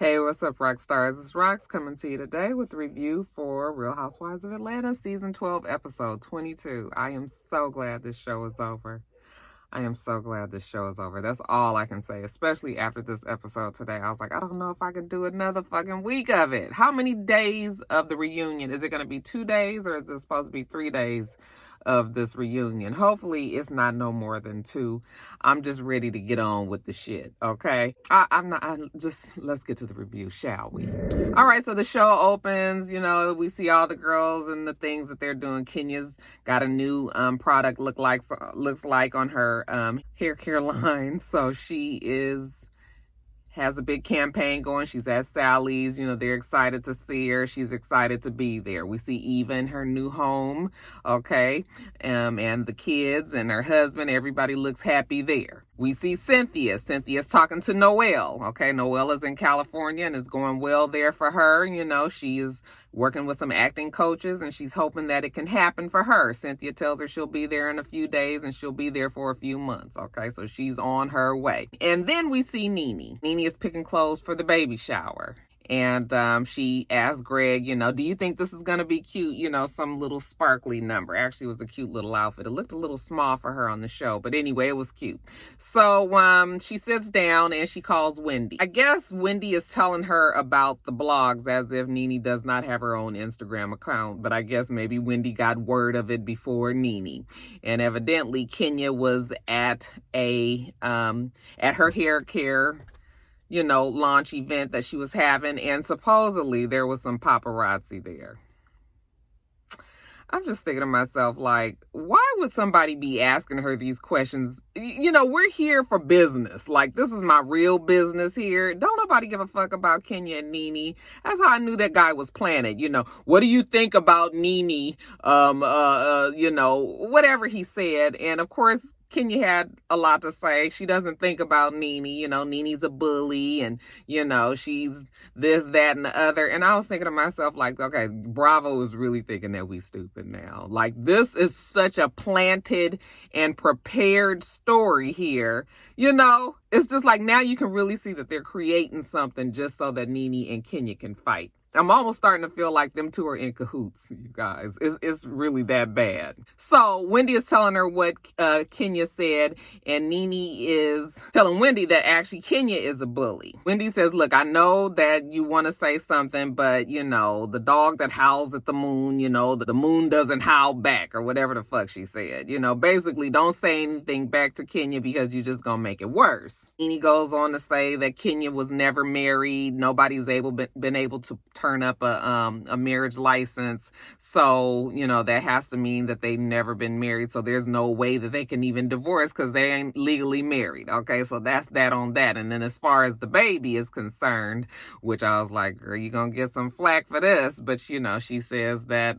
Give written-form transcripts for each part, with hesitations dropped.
Hey, what's up, Roxstars? It's Rox coming to you today with a review for Real Housewives of Atlanta, Season 12, Episode 22. I am so glad this show is over. I am so glad this show is over. That's all I can say, especially after this episode today. I was like, I don't know if I can do another fucking week of it. How many days of the reunion? Is it going to be 2 days or is it supposed to be 3 days of this reunion? Hopefully it's not no more than 2. I'm just ready to get on with the shit, okay? Let's get to the review, shall we? All right, so the show opens, we see all the girls and the things that they're doing. Kenya's got a new product looks like on her hair care line. So she has a big campaign going. She's at Sally's. They're excited to see her. She's excited to be there. We see Eva in her new home, okay? And the kids and her husband, everybody looks happy there. We see Cynthia. Cynthia's talking to Noelle, okay? Noelle is in California and it's going well there for her. She is working with some acting coaches and she's hoping that it can happen for her. Cynthia tells her she'll be there in a few days and she'll be there for a few months, okay? So she's on her way. And then we see Nene. Nene is picking clothes for the baby shower. And she asked Greg, do you think this is going to be cute? Some little sparkly number. Actually, it was a cute little outfit. It looked a little small for her on the show. But anyway, it was cute. So she sits down and she calls Wendy. I guess Wendy is telling her about the blogs as if Nene does not have her own Instagram account. But I guess maybe Wendy got word of it before Nene. And evidently, Kenya was at her hair care launch event that she was having, and supposedly there was some paparazzi there. I'm just thinking to myself, like, why would somebody be asking her these questions? We're here for business. Like, this is my real business here. Don't nobody give a fuck about Kenya and Nene. That's how I knew that guy was planted. What do you think about Nene? Whatever he said. And of course, Kenya had a lot to say. She doesn't think about Nene. Nene's a bully and, she's this, that, and the other. And I was thinking to myself, like, okay, Bravo is really thinking that we stupid now. Like, this is such a planted and prepared story here. It's just like now you can really see that they're creating something just so that Nene and Kenya can fight. I'm almost starting to feel like them two are in cahoots, you guys. It's really that bad. So Wendy is telling her what Kenya said, and Nene is telling Wendy that actually Kenya is a bully. Wendy says, look, I know that you want to say something, but, the dog that howls at the moon, the moon doesn't howl back, or whatever the fuck she said. Basically don't say anything back to Kenya because you're just going to make it worse. Nene goes on to say that Kenya was never married. Nobody's been able to turn up a marriage license. So, that has to mean that they've never been married. So there's no way that they can even divorce because they ain't legally married. Okay, so that's that on that. And then as far as the baby is concerned, which I was like, girl, you're going to get some flack for this. But, she says that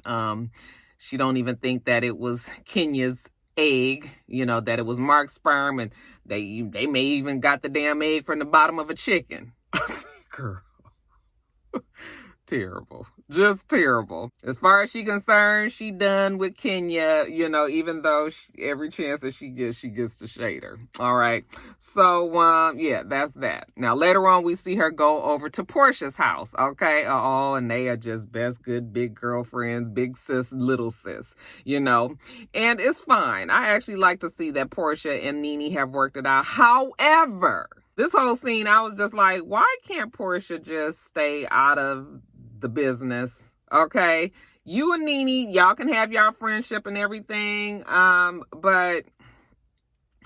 she don't even think that it was Kenya's egg, that it was Mark's sperm, and they may even got the damn egg from the bottom of a chicken. Girl. Terrible. Just terrible. As far as she's concerned, she done with Kenya, even though every chance that she gets to shade her. All right. So, yeah, that's that. Now, later on, we see her go over to Portia's house. Okay. Oh, and they are just best good big girlfriends, big sis, little sis, and it's fine. I actually like to see that Portia and Nene have worked it out. However, this whole scene, I was just like, why can't Portia just stay out of the business? Okay, you and Nene, y'all can have y'all friendship and everything. But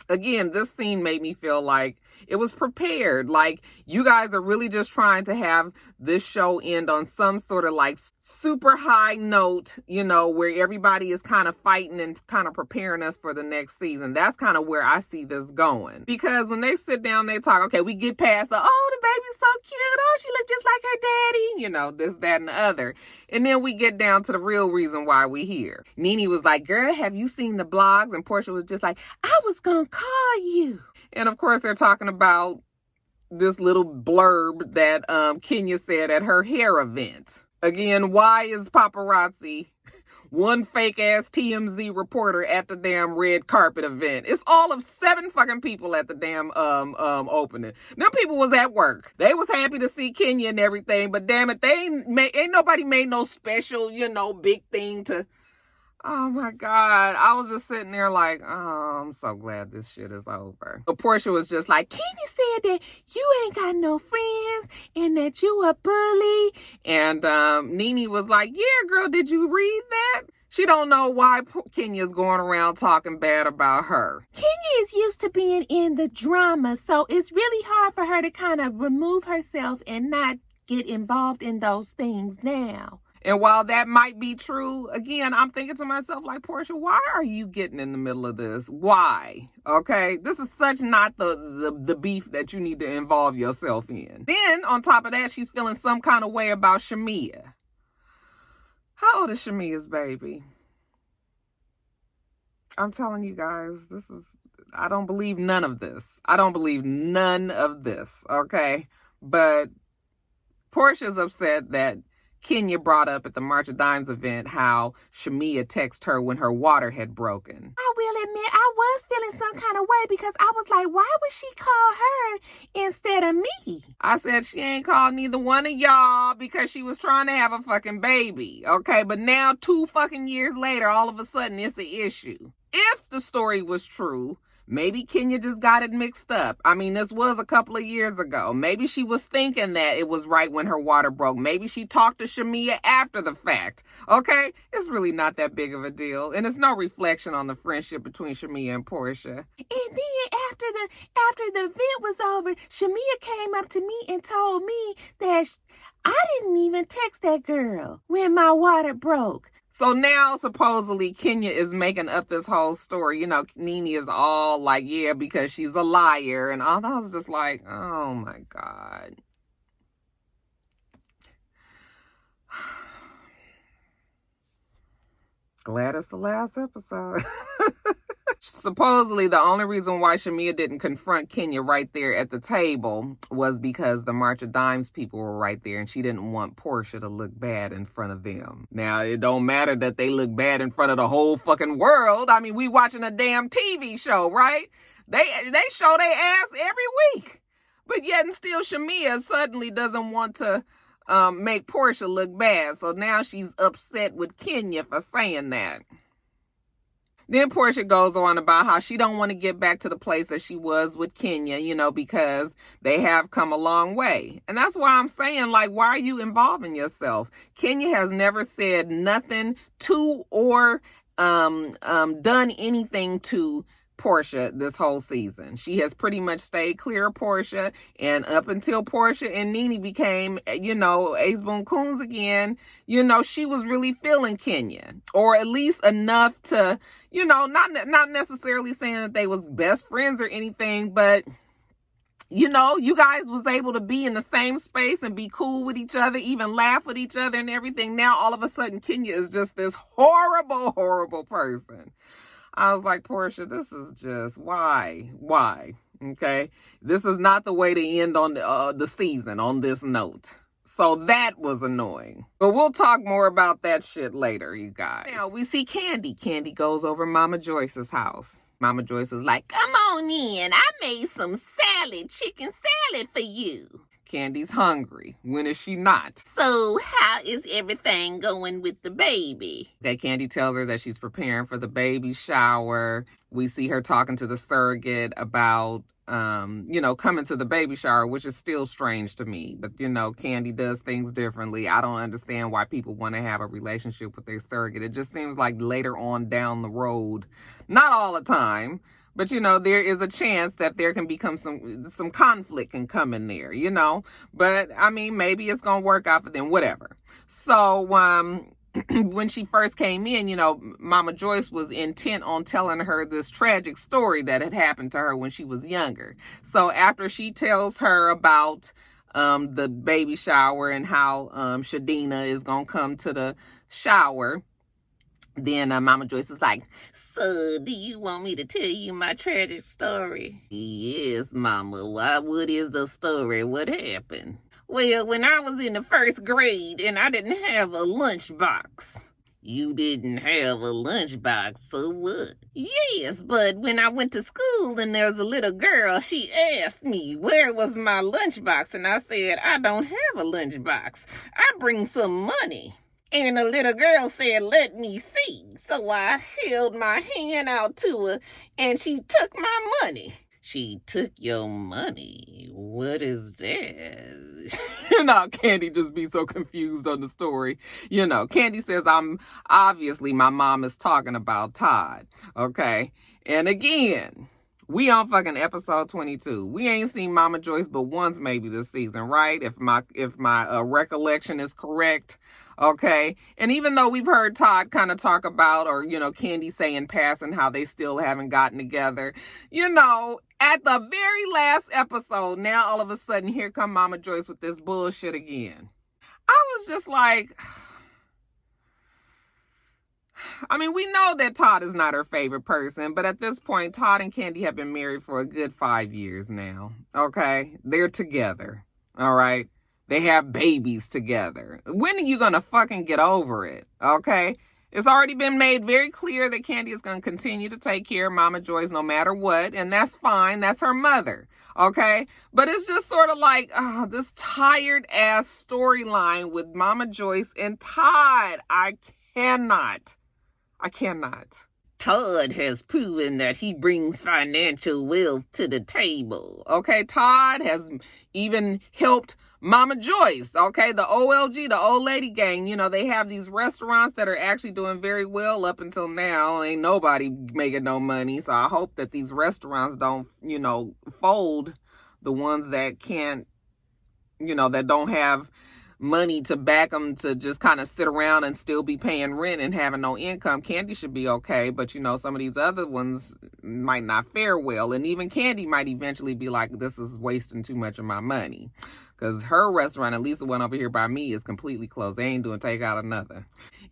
again, this scene made me feel like it was prepared. Like, you guys are really just trying to have this show end on some sort of like super high note, where everybody is kind of fighting and kind of preparing us for the next season. That's kind of where I see this going. Because when they sit down, they talk, okay, we get past the baby's so cute. Oh, she looked just like her daddy. This, that, and the other. And then we get down to the real reason why we're here. Nene was like, girl, have you seen the blogs? And Portia was just like, I was going to call you. And of course, they're talking about this little blurb that Kenya said at her hair event. Again, why is paparazzi one fake ass TMZ reporter at the damn red carpet event. It's all of 7 fucking people at the damn opening. Them people was at work. They was happy to see Kenya and everything, but damn it, ain't nobody made no special, big thing to. Oh my God. I was just sitting there like, oh, I'm so glad this shit is over. But Portia was just like, Kenya said that you ain't got no friends and that you a bully. And Nene was like, yeah, girl, did you read that? She don't know why Kenya's going around talking bad about her. Kenya is used to being in the drama, so it's really hard for her to kind of remove herself and not get involved in those things now. And while that might be true, again, I'm thinking to myself, like, Portia, why are you getting in the middle of this? Why? Okay? This is such not the beef that you need to involve yourself in. Then, on top of that, she's feeling some kind of way about Shamia. How old is Shamia's baby? I'm telling you guys, I don't believe none of this. I don't believe none of this, okay? But Portia's upset that Kenya brought up at the March of Dimes event how Shamia texted her when her water had broken. I will admit, I was feeling some kind of way because I was like, why would she call her instead of me? I said she ain't called neither one of y'all because she was trying to have a fucking baby. Okay, but now 2 fucking years later, all of a sudden it's an issue. If the story was true, maybe Kenya just got it mixed up. I mean, this was a couple of years ago. Maybe she was thinking that it was right when her water broke. Maybe she talked to Shamia after the fact. Okay? It's really not that big of a deal. And it's no reflection on the friendship between Shamia and Portia. And then after the event was over, Shamia came up to me and told me that I didn't even text that girl when my water broke. So now, supposedly, Kenya is making up this whole story. Nene is all like, yeah, because she's a liar. And all that. I was just like, oh, my God. Glad it's the last episode. Supposedly, the only reason why Shamia didn't confront Kenya right there at the table was because the March of Dimes people were right there and she didn't want Portia to look bad in front of them. Now, it don't matter that they look bad in front of the whole fucking world. I mean, we watching a damn TV show, right? They show their ass every week. But yet and still, Shamia suddenly doesn't want to make Portia look bad. So now she's upset with Kenya for saying that. Then Portia goes on about how she don't want to get back to the place that she was with Kenya, because they have come a long way. And that's why I'm saying, like, why are you involving yourself? Kenya has never said nothing to or done anything to Portia this whole season. She has pretty much stayed clear of Portia, and up until Portia and Nene became, Ace Boon Coons again, she was really feeling Kenya, or at least enough to, not necessarily saying that they was best friends or anything, but you guys was able to be in the same space and be cool with each other, even laugh with each other and everything. Now all of a sudden Kenya is just this horrible, horrible person. I was like, Portia, this is just, why? Okay? This is not the way to end on the season on this note. So that was annoying. But we'll talk more about that shit later, you guys. Now, we see Kandi. Kandi goes over Mama Joyce's house. Mama Joyce is like, come on in. I made some chicken salad for you. Kandi's hungry. When is she not? So how is everything going with the baby? That Kandi tells her that she's preparing for the baby shower. We see her talking to the surrogate about, coming to the baby shower, which is still strange to me. But, Kandi does things differently. I don't understand why people want to have a relationship with their surrogate. It just seems like later on down the road, not all the time, but, there is a chance that there can become some conflict can come in there, But, I mean, maybe it's going to work out for them, whatever. So, when she first came in, Mama Joyce was intent on telling her this tragic story that had happened to her when she was younger. So, after she tells her about the baby shower and how Shadina is going to come to the shower, then Mama Joyce was like, so do you want me to tell you my tragic story? Yes, Mama. What is the story? What happened? Well, when I was in the 1st grade and I didn't have a lunchbox, You didn't have a lunchbox, so what? Yes, but when I went to school and there was a little girl, she asked me where was my lunchbox, and I said, I don't have a lunchbox. I bring some money. And the little girl said, let me see. So I held my hand out to her, and she took my money. She took your money. What is that? Kandi just be so confused on the story. Kandi says, obviously my mom is talking about Todd. Okay. And again, we on fucking episode 22. We ain't seen Mama Joyce but once maybe this season, right? If my recollection is correct. Okay. And even though we've heard Todd kind of talk about, or, Kandi say in passing how they still haven't gotten together, at the very last episode, now all of a sudden, here come Mama Joyce with this bullshit again. I was just like, we know that Todd is not her favorite person, but at this point, Todd and Kandi have been married for a good 5 years now. Okay. They're together. All right. They have babies together. When are you going to fucking get over it? Okay. It's already been made very clear that Kandi is going to continue to take care of Mama Joyce no matter what. And that's fine. That's her mother. Okay. But it's just sort of like this tired ass storyline with Mama Joyce and Todd. I cannot. Todd has proven that he brings financial wealth to the table. Okay. Todd has even helped Mama Joyce, okay, the OLG, the old lady gang, they have these restaurants that are actually doing very well up until now. Ain't nobody making no money. So I hope that these restaurants don't, fold, the ones that can't, that don't have money to back them to just kind of sit around and still be paying rent and having no income. Kandi should be okay, but some of these other ones might not fare well. And even Kandi might eventually be like, this is wasting too much of my money. Because her restaurant, at least the one over here by me, is completely closed. They ain't doing takeout or nothing.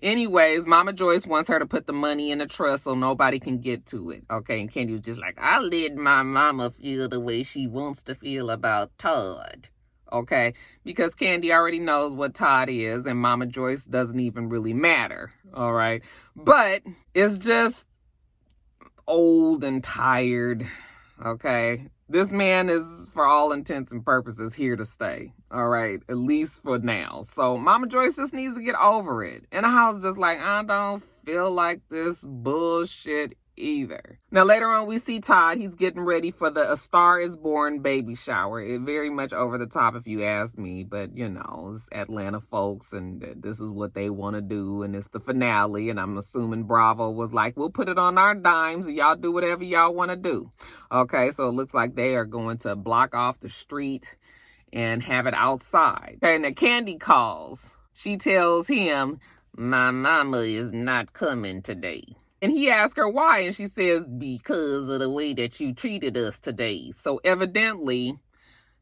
Anyways, Mama Joyce wants her to put the money in a trust so nobody can get to it. Okay, and Kandi was just like, I'll let my mama feel the way she wants to feel about Todd. Okay, because Kandi already knows what Todd is, and Mama Joyce doesn't even really matter. All right, but it's just old and tired. Okay. This man is, for all intents and purposes, here to stay. All right. At least for now. So Mama Joyce just needs to get over it. And I was just like, I don't feel like this bullshit either. Now, later on, we see Todd. He's getting ready for the A Star Is Born baby shower. It very much over the top, if you ask me. But, it's Atlanta folks, and this is what they want to do. And it's the finale. And I'm assuming Bravo was like, we'll put it on our dimes, and y'all do whatever y'all want to do. Okay, so it looks like they are going to block off the street and have it outside. Okay, now Kandi calls. She tells him, my mama is not coming today. And he asks her why, and she says, because of the way that you treated us today. So evidently,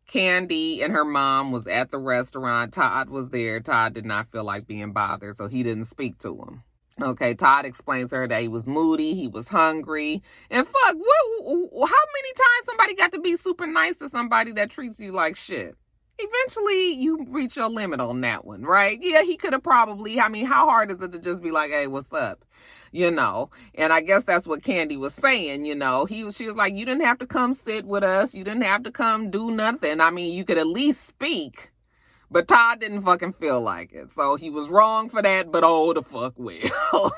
Kandi and her mom was at the restaurant. Todd was there. Todd did not feel like being bothered, so he didn't speak to him. Okay, Todd explains to her that he was moody, he was hungry. And fuck, how many times somebody got to be super nice to somebody that treats you like shit? Eventually, you reach your limit on that one, right? Yeah, he could have probably, how hard is it to just be like, hey, what's up? And I guess that's what Kandi was saying, she was like, you didn't have to come sit with us. You didn't have to come do nothing. You could at least speak. But Todd didn't fucking feel like it. So he was wrong for that, but oh, the fuck well.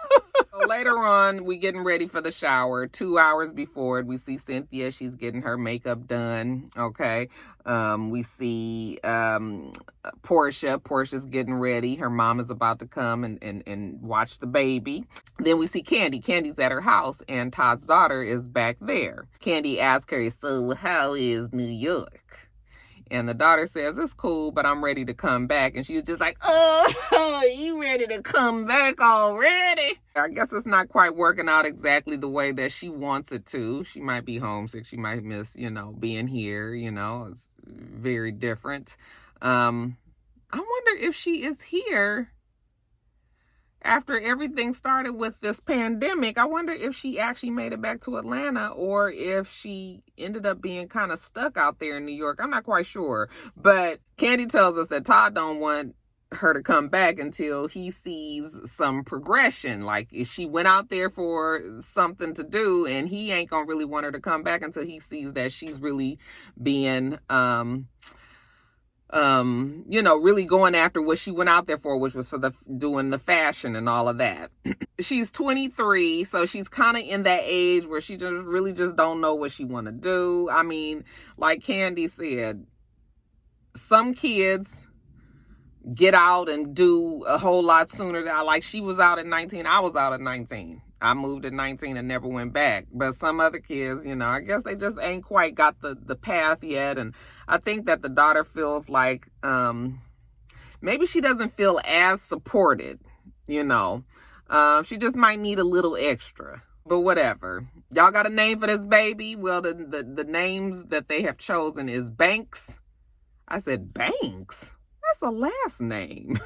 So later on, we getting ready for the shower. 2 hours before it, we see Cynthia. She's getting her makeup done. Okay. We see Portia. Portia's getting ready. Her mom is about to come and watch the baby. Then we see Kandi. Kandi's at her house, and Todd's daughter is back there. Kandi asks her, so how is New York? And the daughter says, it's cool, but I'm ready to come back. And she was just like, oh, you ready to come back already? I guess it's not quite working out exactly the way that she wants it to. She might be homesick. She might miss, being here. It's very different. I wonder if she is here after everything started with this pandemic. I wonder if she actually made it back to Atlanta, or if she ended up being kind of stuck out there in New York. I'm not quite sure. But Kandi tells us that Todd don't want her to come back until he sees some progression. Like, if she went out there for something to do, and he ain't gonna really want her to come back until he sees that she's really being really going after what she went out there for, which was for doing the fashion and all of that. She's 23, so she's kind of in that age where she just don't know what she want to do. I mean, like Kandi said, some kids get out and do a whole lot sooner than like she was out at 19. I was out at 19. I moved at 19 and never went back. But some other kids, I guess they just ain't quite got the path yet. And I think that the daughter feels like maybe she doesn't feel as supported, She just might need a little extra. But whatever. Y'all got a name for this baby? Well, the names that they have chosen is Banks. I said, Banks? That's a last name.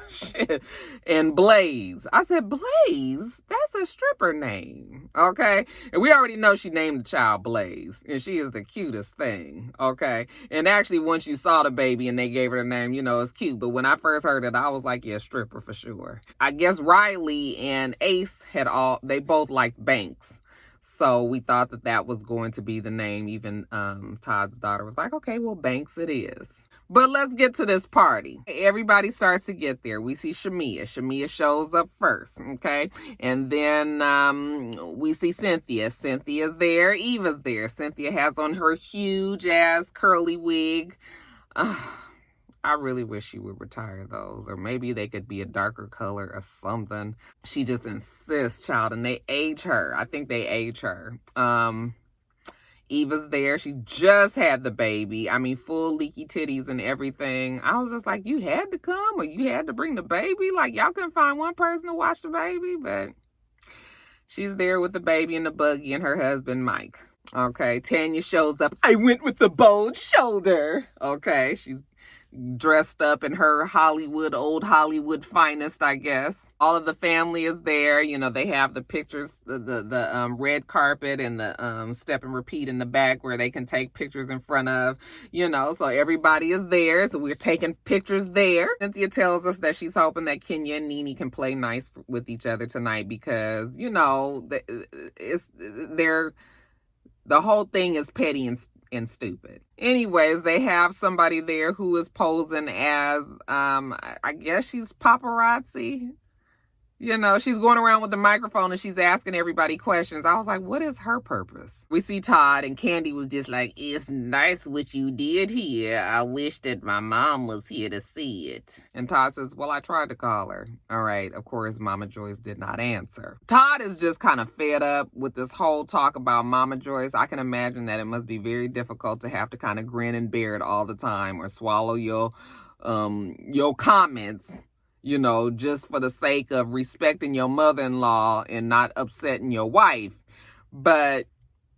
And Blaze. I said, Blaze? That's a stripper name. Okay? And we already know she named the child Blaze. And she is the cutest thing. Okay? And actually, once you saw the baby and they gave her the name, it's cute. But when I first heard it, I was like, yeah, stripper for sure. I guess Riley and Ace they both liked Banks. So we thought that was going to be the name. Even Todd's daughter was like, okay, well, Banks it is. But let's get to this party. Everybody starts to get there. We see Shamia. Shamia shows up first, okay? And then we see Cynthia. Cynthia's there. Eva's there. Cynthia has on her huge-ass curly wig. I really wish she would retire those. Or maybe they could be a darker color or something. She just insists, child. And they age her. I think they age her. Eva's there. She just had the baby. I mean, full leaky titties and everything. I was just like, you had to come or you had to bring the baby? Like, y'all couldn't find one person to watch the baby? But she's there with the baby in the buggy and her husband, Mike. Okay, Tanya shows up. I went with the bold shoulder. Okay, she's dressed up in her old Hollywood finest, I guess. All of the family is there. They have the pictures, the red carpet and the step and repeat in the back where they can take pictures in front of, so everybody is there. So we're taking pictures there. Cynthia tells us that she's hoping that Kenya and Nene can play nice with each other tonight because, the whole thing is petty and stupid. Anyways, they have somebody there who is posing as, I guess she's paparazzi. She's going around with the microphone and she's asking everybody questions. I was like, what is her purpose? We see Todd and Kandi was just like, it's nice what you did here. I wish that my mom was here to see it. And Todd says, well, I tried to call her. All right. Of course, Mama Joyce did not answer. Todd is just kind of fed up with this whole talk about Mama Joyce. I can imagine that it must be very difficult to have to kind of grin and bear it all the time or swallow your comments, just for the sake of respecting your mother-in-law and not upsetting your wife. But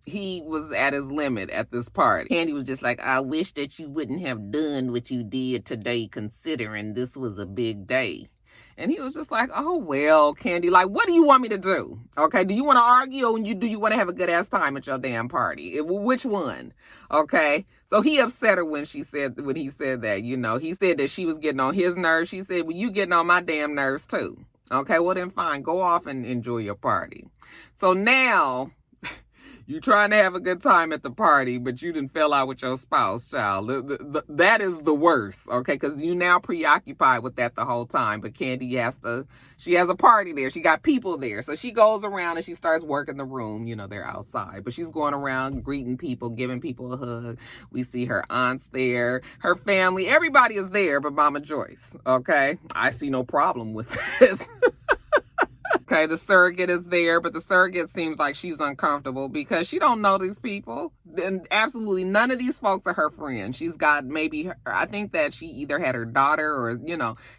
he was at his limit at this party. Kandi was just like, I wish that you wouldn't have done what you did today, considering this was a big day. And he was just like, oh, well, Kandi, like, what do you want me to do? Okay, do you want to argue or do you want to have a good ass time at your damn party? Which one? Okay, so he upset her when he said that, he said that she was getting on his nerves. She said, well, you getting on my damn nerves too. Okay, well then fine, go off and enjoy your party. So now you trying to have a good time at the party, but you done fell out with your spouse, child. That is the worst, okay? Because you now preoccupied with that the whole time. But Kandi she has a party there. She got people there. So she goes around and she starts working the room. They're outside. But she's going around greeting people, giving people a hug. We see her aunts there, her family. Everybody is there but Mama Joyce, okay? I see no problem with this. Okay, the surrogate is there, but the surrogate seems like she's uncomfortable because she don't know these people. And absolutely none of these folks are her friends. She's got I think that she either had her daughter or,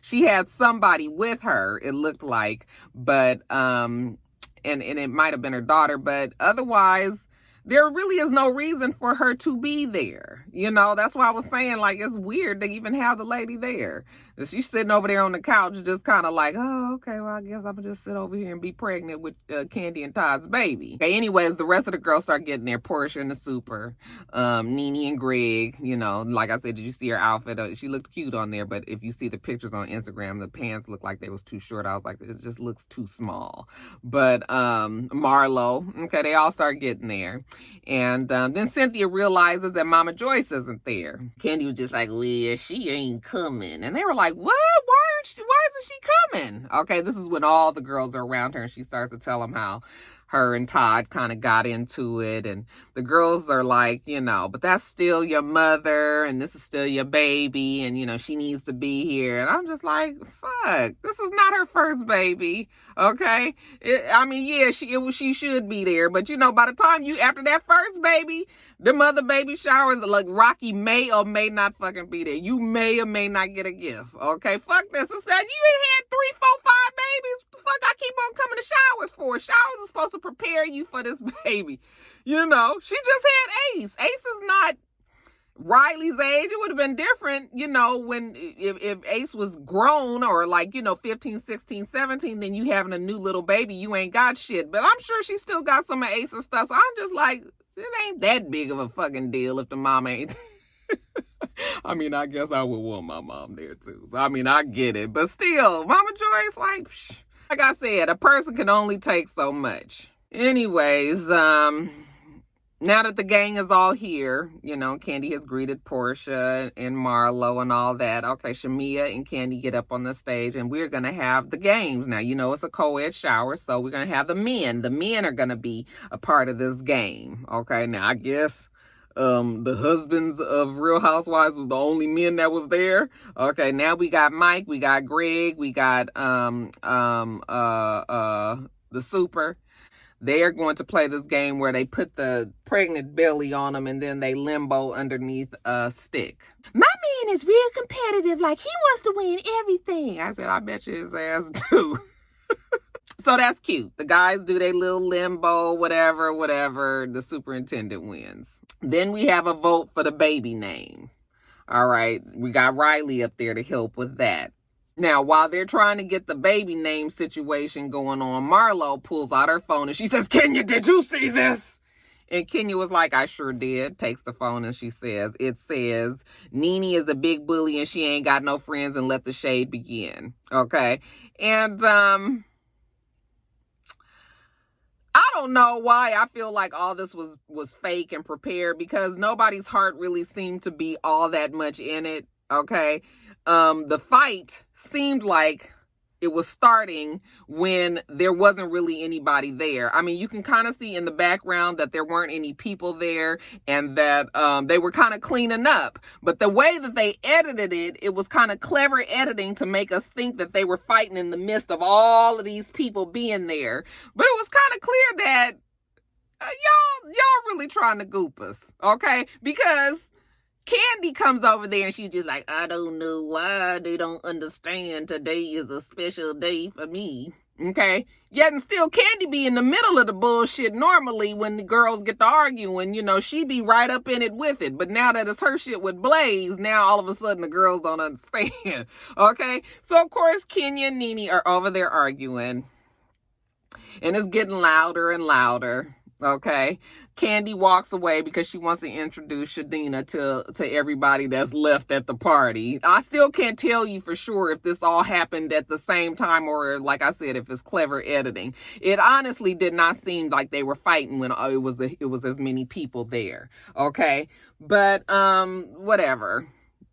she had somebody with her, it looked like. But, and it might have been her daughter, but otherwise, there really is no reason for her to be there. You know, that's why I was saying, like, it's weird to even have the lady there. She's sitting over there on the couch, just kind of like, oh, okay, well, I guess I'm gonna just sit over here and be pregnant with Kandi and Todd's baby. Okay, anyways, the rest of the girls start getting there. Portia and the super, Nene and Greg, you know, like I said, did you see her outfit? She looked cute on there, but if you see the pictures on Instagram, the pants looked like they was too short. I was like, it just looks too small. But Marlo, okay, they all start getting there. And then Cynthia realizes that Mama Joyce isn't there. Kandi was just like, well, she ain't coming. And they were like, what? Why isn't she coming? Okay, this is when all the girls are around her and she starts to tell them how her and Todd kind of got into it. And the girls are like, you know, but that's still your mother and this is still your baby and, you know, she needs to be here. And I'm just like, fuck, this is not her first baby. Okay. She should be there. But, you know, by the time after that first baby, the mother baby showers, like Rocky may or may not fucking be there. You may or may not get a gift. Okay. Fuck this. It said you ain't had 3, 4, 5 babies. Fuck, I keep on coming to showers for. Showers are supposed to prepare you for this baby. You know, she just had Ace. Ace is not Riley's age. It would have been different, you know, when if Ace was grown or like, you know, 15, 16, 17, then you having a new little baby, you ain't got shit. But I'm sure she still got some of Ace's stuff. So I'm just like, it ain't that big of a fucking deal if the mom ain't. I mean, I guess I would want my mom there too. So, I mean, I get it. But still, Mama Joyce, like I said, a person can only take so much. Anyways, now that the gang is all here, you know, Kandi has greeted Portia and Marlo and all that. Okay, Shamia and Kandi get up on the stage and we're going to have the games. Now, you know, it's a co-ed shower, so we're going to have the men. The men are going to be a part of this game. Okay, now I guess the husbands of Real Housewives was the only men that was there. Okay, now we got Mike, we got Greg, we got the super. They are going to play this game where they put the pregnant belly on them and then they limbo underneath a stick. My man is real competitive, like he wants to win everything. I said, I bet you his ass do. So that's cute. The guys do their little limbo, whatever. The superintendent wins. Then we have a vote for the baby name. All right. We got Riley up there to help with that. Now, while they're trying to get the baby name situation going on, Marlo pulls out her phone and she says, Kenya, did you see this? And Kenya was like, I sure did. Takes the phone and she says, it says, Nene is a big bully and she ain't got no friends and let the shade begin. Okay. And, I don't know why I feel like all this was fake and prepared because nobody's heart really seemed to be all that much in it. Okay. The fight seemed like it was starting when there wasn't really anybody there. I mean, you can kind of see in the background that there weren't any people there and that they were kind of cleaning up. But the way that they edited it, it was kind of clever editing to make us think that they were fighting in the midst of all of these people being there. But it was kind of clear that y'all really trying to goop us, okay? Because Kandi comes over there and she's just like, I don't know why they don't understand today is a special day for me. Okay. Yet and still Kandi be in the middle of the bullshit normally when the girls get to arguing, you know, she be right up in it with it. But now that it's her shit with Blaze, now all of a sudden the girls don't understand. Okay. So of course Kenya and Nene are over there arguing. And it's getting louder and louder. Okay. Kandi walks away because she wants to introduce Shadina to everybody that's left at the party. I still can't tell you for sure if this all happened at the same time or, like I said, if it's clever editing. It honestly did not seem like they were fighting when it was as many people there. Okay, but whatever.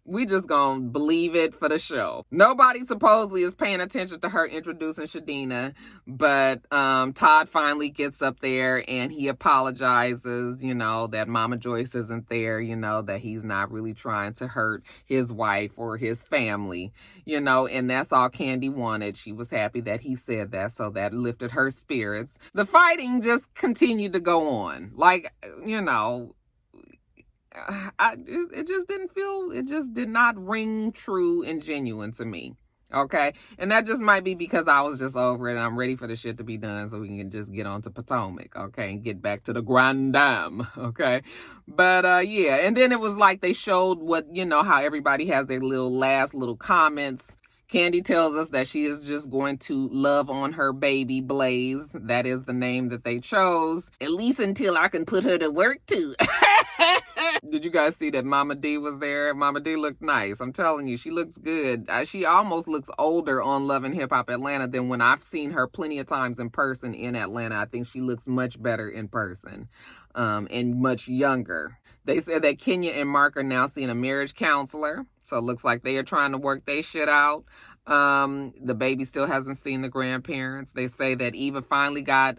We just gonna believe it for the show. Nobody supposedly is paying attention to her introducing Shadina, but Todd finally gets up there and he apologizes, you know, that Mama Joyce isn't there, you know, that he's not really trying to hurt his wife or his family, you know, and that's all Kandi wanted. She was happy that he said that, so that lifted her spirits. The fighting just continued to go on. Like, you know, it just did not ring true and genuine to me. Okay. And that just might be because I was just over it and I'm ready for the shit to be done so we can just get on to Potomac. Okay. And get back to the Grand Dame. Okay. But yeah. And then it was like they showed what, how everybody has their last little comments. Kandi tells us that she is just going to love on her baby Blaze. That is the name that they chose. At least until I can put her to work too. Did you guys see that Mama D was there? Mama D looked nice. I'm telling you, she looks good. She almost looks older on Love and Hip Hop Atlanta than when I've seen her plenty of times in person in Atlanta. I think she looks much better in person, and much younger. They said that Kenya and Mark are now seeing a marriage counselor. So it looks like they are trying to work their shit out. The baby still hasn't seen the grandparents. They say that Eva finally got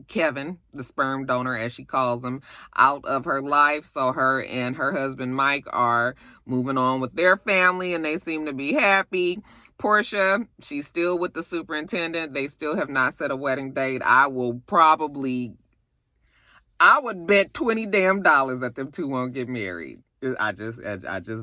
Kevin, the sperm donor, as she calls him, out of her life. So her and her husband Mike are moving on with their family, and they seem to be happy. Portia, she's still with the superintendent. They still have not set a wedding date. I would bet $20 damn that them two won't get married. I just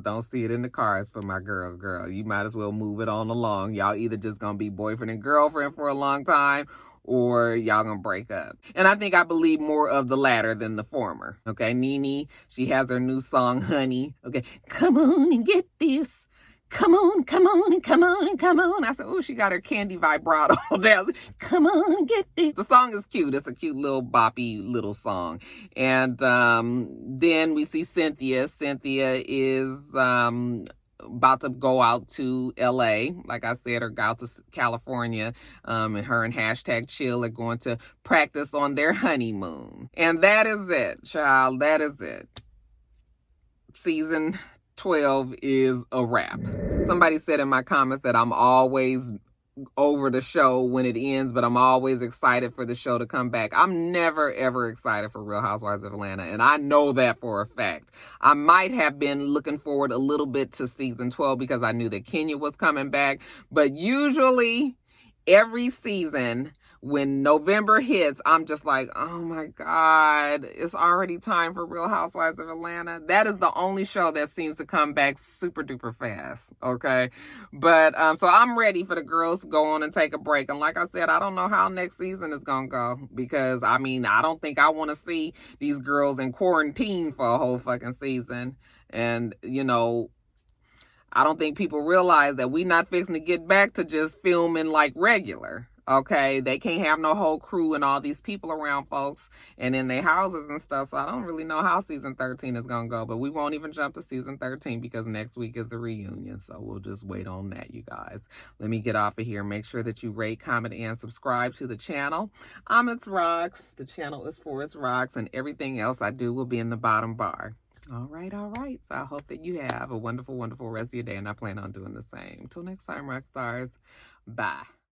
don't see it in the cards for my girl. You might as well move it on along. Y'all either just gonna be boyfriend and girlfriend for a long time, or y'all gonna break up. And I believe more of the latter than the former. Okay, Nene, she has her new song, Honey. Okay, come on and get this. Come on, come on, and come on, and come on. I said, oh, she got her Kandi vibrato down. Come on, get this. The song is cute. It's a cute little boppy little song. And then we see Cynthia. Cynthia is about to go out to LA, like I said, or go out to California. And her and #chill are going to practice on their honeymoon. And that is it, child. That is it. Season 12 is a wrap. Somebody said in my comments that I'm always over the show when it ends, but I'm always excited for the show to come back. I'm never, ever excited for Real Housewives of Atlanta, and I know that for a fact. I might have been looking forward a little bit to season 12 because I knew that Kenya was coming back, but usually every season when November hits, I'm just like, oh my God, it's already time for Real Housewives of Atlanta. That is the only show that seems to come back super duper fast, okay? But, so I'm ready for the girls to go on and take a break. And like I said, I don't know how next season is gonna go because, I don't think I want to see these girls in quarantine for a whole fucking season. And, I don't think people realize that we not fixing to get back to just filming like regular. Okay, they can't have no whole crew and all these people around folks and in their houses and stuff. So I don't really know how season 13 is going to go, but we won't even jump to season 13 because next week is the reunion. So we'll just wait on that, you guys. Let me get off of here. Make sure that you rate, comment, and subscribe to the channel. I'm itsrox. The channel is for itsrox, and everything else I do will be in the bottom bar. All right. So I hope that you have a wonderful, wonderful rest of your day, and I plan on doing the same. Till next time, Roxstars. Bye.